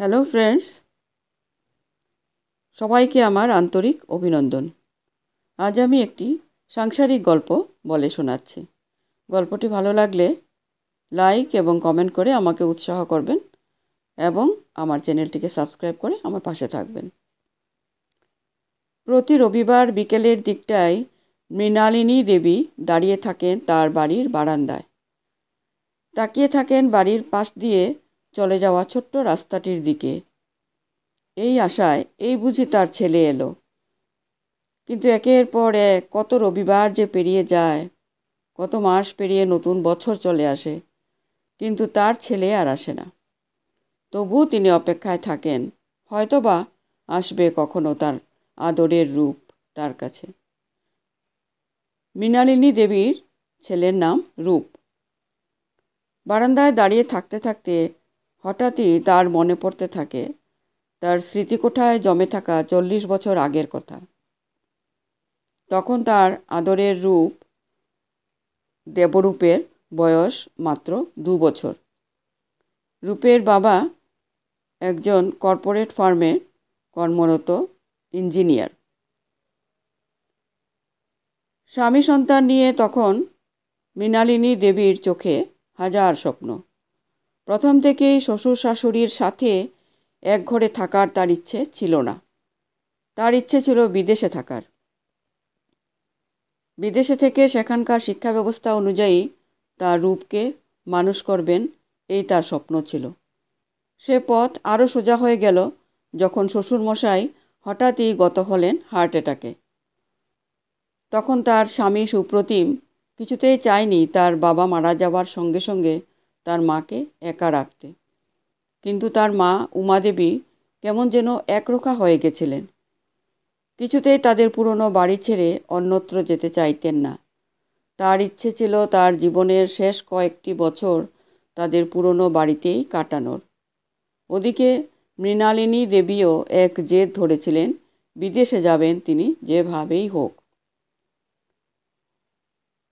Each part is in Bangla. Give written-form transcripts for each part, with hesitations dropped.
হ্যালো ফ্রেন্ডস, সবাইকে আমার আন্তরিক অভিনন্দন। আজ আমি একটি সাংসারিক গল্প বলে শোনাচ্ছি। গল্পটি ভালো লাগলে লাইক এবং কমেন্ট করে আমাকে উৎসাহ করবেন এবং আমার চ্যানেলটিকে সাবস্ক্রাইব করে আমার পাশে থাকবেন। প্রতি রবিবার বিকেলের দিকটায় মৃণালিনী দেবী দাঁড়িয়ে থাকেন তার বাড়ির বারান্দায়। তাকিয়ে থাকেন বাড়ির পাশ দিয়ে চলে যাওয়া ছোট্ট রাস্তাটির দিকে। এই আশায় এই বুঝি তার ছেলে এলো। কিন্তু একের পর এক কত রবিবার যে পেরিয়ে যায়, কত মাস পেরিয়ে নতুন বছর চলে আসে, কিন্তু তার ছেলে আর আসে না। তবুও তিনি অপেক্ষায় থাকেন, হয়তোবা আসবে কখনো তার আদরের রূপ তার কাছে। মৃণালিনী দেবীর ছেলের নাম রূপ। বারান্দায় দাঁড়িয়ে থাকতে থাকতে হঠাৎই তার মনে পড়তে থাকে তার স্মৃতিকোঠায় জমে থাকা 40 বছর আগের কথা। তখন তার আদরের রূপ দেবরূপের বয়স মাত্র 2 বছর। রূপের বাবা একজন কর্পোরেট ফার্মে কর্মরত ইঞ্জিনিয়ার। স্বামী সন্তান নিয়ে তখন মৃণালিনী দেবীর চোখে হাজার স্বপ্ন। প্রথম থেকেই শ্বশুর শাশুড়ির সাথে এক ঘরে থাকার তার ইচ্ছে ছিল না। তার ইচ্ছে ছিল বিদেশে থাকার। বিদেশে থেকে সেখানকার শিক্ষা ব্যবস্থা অনুযায়ী তার রূপকে মানুষ করবেন, এই তার স্বপ্ন ছিল। সে পথ আরও সোজা হয়ে গেল যখন শ্বশুরমশাই হঠাৎই গত হলেন হার্ট অ্যাটাকে। তখন তার স্বামী সুপ্রতিম কিছুতেই চায়নি তার বাবা মারা যাওয়ার সঙ্গে সঙ্গে তার মাকে একা রাখতে। কিন্তু তার মা উমাদেবী কেমন যেন একরোখা হয়ে গেছিলেন। কিছুতেই তাদের পুরনো বাড়ি ছেড়ে অন্যত্র যেতে চাইতেন না। তার ইচ্ছে ছিল তার জীবনের শেষ কয়েকটি বছর তাদের পুরনো বাড়িতেই কাটানোর। ওদিকে মৃণালিনী দেবীও এক জেদ ধরেছিলেন, বিদেশে যাবেন তিনি যেভাবেই হোক।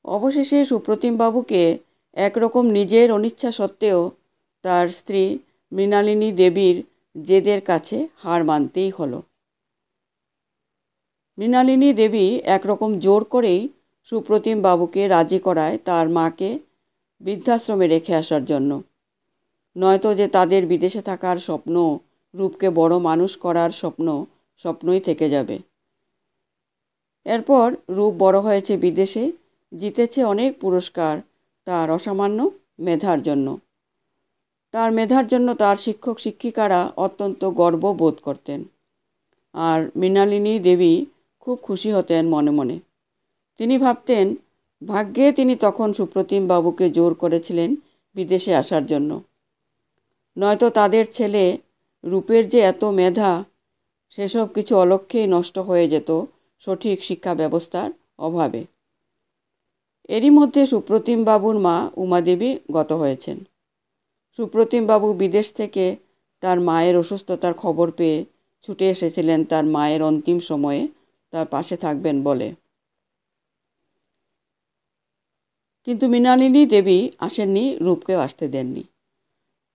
অবশেষে সুপ্রতিমবাবুকে একরকম নিজের অনিচ্ছা সত্ত্বেও তার স্ত্রী মৃণালিনী দেবীর জেদের কাছে হার মানতেই হলো। মৃণালিনী দেবী একরকম জোর করেই সুপ্রতিম বাবুকে রাজি করায় তার মাকে বৃদ্ধাশ্রমে রেখে আসার জন্য। নয়তো যে তাদের বিদেশে থাকার স্বপ্ন, রূপকে বড় মানুষ করার স্বপ্ন, স্বপ্নই থেকে যাবে। এরপর রূপ বড় হয়েছে বিদেশে, জিতেছে অনেক পুরস্কার তার অসামান্য মেধার জন্য। তার মেধার জন্য তার শিক্ষক শিক্ষিকারা অত্যন্ত গর্ব বোধ করতেন। আর মৃণালিনী দেবী খুব খুশি হতেন মনে মনে। তিনি ভাবতেন, ভাগ্যে তিনি তখন সুপ্রতিম বাবুকে জোর করেছিলেন বিদেশে আসার জন্য। নয়তো তাদের ছেলে রূপের যে এত মেধা, সেসব কিছু অলক্ষ্যেই নষ্ট হয়ে যেত সঠিক শিক্ষা ব্যবস্থার অভাবে। এরই মধ্যে সুপ্রতিম বাবুর মা উমাদেবী গত হয়েছেন। সুপ্রতিম বাবু বিদেশ থেকে তার মায়ের অসুস্থতার খবর পেয়ে ছুটে এসেছিলেন তার মায়ের অন্তিম সময়ে তার পাশে থাকবেন বলে। কিন্তু মৃণালিনী দেবী আসেননি, রূপকেও আসতে দেননি।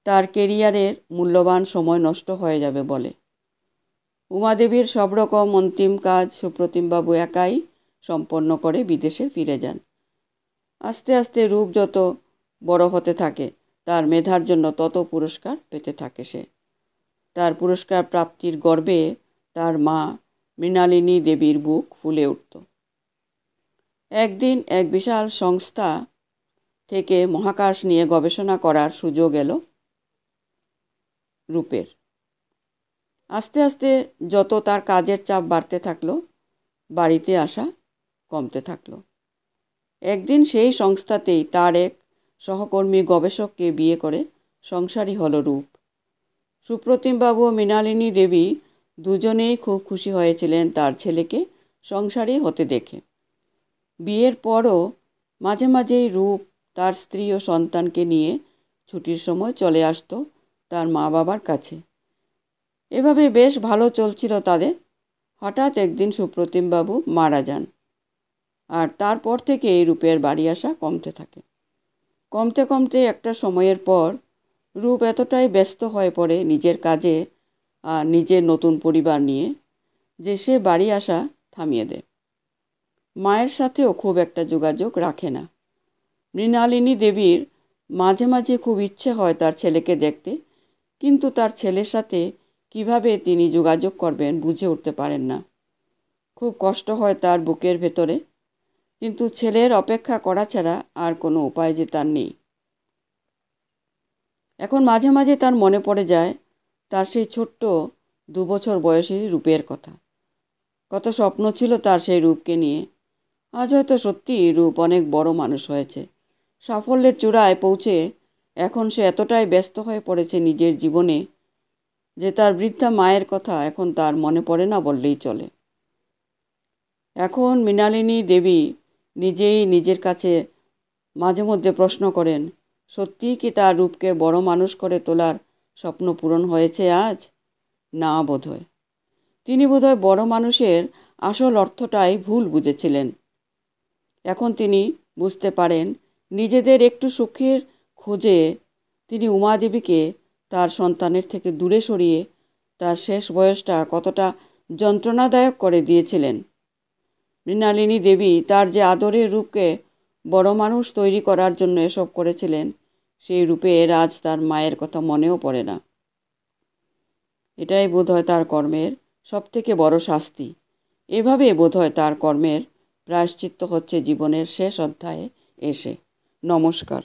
তার কেরিয়ারের মূল্যবান সময় নষ্ট হয়ে যাবে বলে। উমাদেবীর সব রকম অন্তিম কাজ সুপ্রতিমবাবু একাই সম্পন্ন করে বিদেশে ফিরে যান। আস্তে আস্তে রূপ যত বড় হতে থাকে, তার মেধার জন্য তত পুরস্কার পেতে থাকে সে। তার পুরস্কার প্রাপ্তির গর্বে তার মা মৃণালিনী দেবীর বুক ফুলে উঠত। একদিন এক বিশাল সংস্থা থেকে মহাকাশ নিয়ে গবেষণা করার সুযোগ এলো রূপের। আস্তে আস্তে যত তার কাজের চাপ বাড়তে থাকলো, বাড়িতে আসা কমতে থাকলো। একদিন সেই সংস্থাতেই তার এক সহকর্মী গবেষককে বিয়ে করে সংসারী হলো রূপ। সুপ্রতিমবাবু ও মৃণালিনী দেবী দুজনেই খুব খুশি হয়েছিলেন তার ছেলেকে সংসারী হতে দেখে। বিয়ের পরও মাঝে মাঝেই রূপ তার স্ত্রী ও সন্তানকে নিয়ে ছুটির সময় চলে আসতো তার মা বাবার কাছে। এভাবে বেশ ভালো চলছিল তাদের। হঠাৎ একদিন সুপ্রতিমবাবু মারা যান। আর তারপর থেকে এই রূপের বাড়ি আসা কমতে থাকে। কমতে কমতে একটা সময়ের পর রূপ এতটাই ব্যস্ত হয়ে পড়ে নিজের কাজে আর নিজের নতুন পরিবার নিয়ে যে সে বাড়ি আসা থামিয়ে দেয়। মায়ের সাথেও খুব একটা যোগাযোগ রাখে না। মৃণালিনী দেবীর মাঝে মাঝে খুব ইচ্ছে হয় তার ছেলেকে দেখতে, কিন্তু তার ছেলের সাথে কিভাবে তিনি যোগাযোগ করবেন বুঝে উঠতে পারেন না। খুব কষ্ট হয় তার বুকের ভেতরে, কিন্তু ছেলের অপেক্ষা করা ছাড়া আর কোনো উপায় যে তার নেই। এখন মাঝে মাঝে তার মনে পড়ে যায় তার সেই ছোট্ট 2 বছর বয়সী রূপের কথা। কত স্বপ্ন ছিল তার সেই রূপকে নিয়ে। আজ হয়তো সত্যিই রূপ অনেক বড় মানুষ হয়েছে, সাফল্যের চূড়ায় পৌঁছে এখন সে এতটাই ব্যস্ত হয়ে পড়েছে নিজের জীবনে যে তার বৃদ্ধা মায়ের কথা এখন তার মনে পড়ে না বললেই চলে। এখন মৃণালিনী দেবী নিজেই নিজের কাছে মাঝে মধ্যে প্রশ্ন করেন, সত্যিই কি তার রূপকে বড় মানুষ করে তোলার স্বপ্ন পূরণ হয়েছে আজ? না, বোধহয়। তিনি বোধহয় বড় মানুষের আসল অর্থটাই ভুল বুঝেছিলেন। এখন তিনি বুঝতে পারেন নিজেদের একটু সুখের খোঁজে তিনি উমাদেবীকে তার সন্তানের থেকে দূরে সরিয়ে তার শেষ বয়সটা কতটা যন্ত্রণাদায়ক করে দিয়েছিলেন। মৃণালিনী দেবী তার যে আদরের রূপকে বড় মানুষ তৈরি করার জন্য এসব করেছিলেন, সেই রূপের আজ তার মায়ের কথা মনেও পড়ে না। এটাই বোধহয় তার কর্মের সবথেকে বড় শাস্তি। এভাবে বোধহয় তার কর্মের প্রায়শ্চিত্ত হচ্ছে জীবনের শেষ অধ্যায়ে এসে। নমস্কার।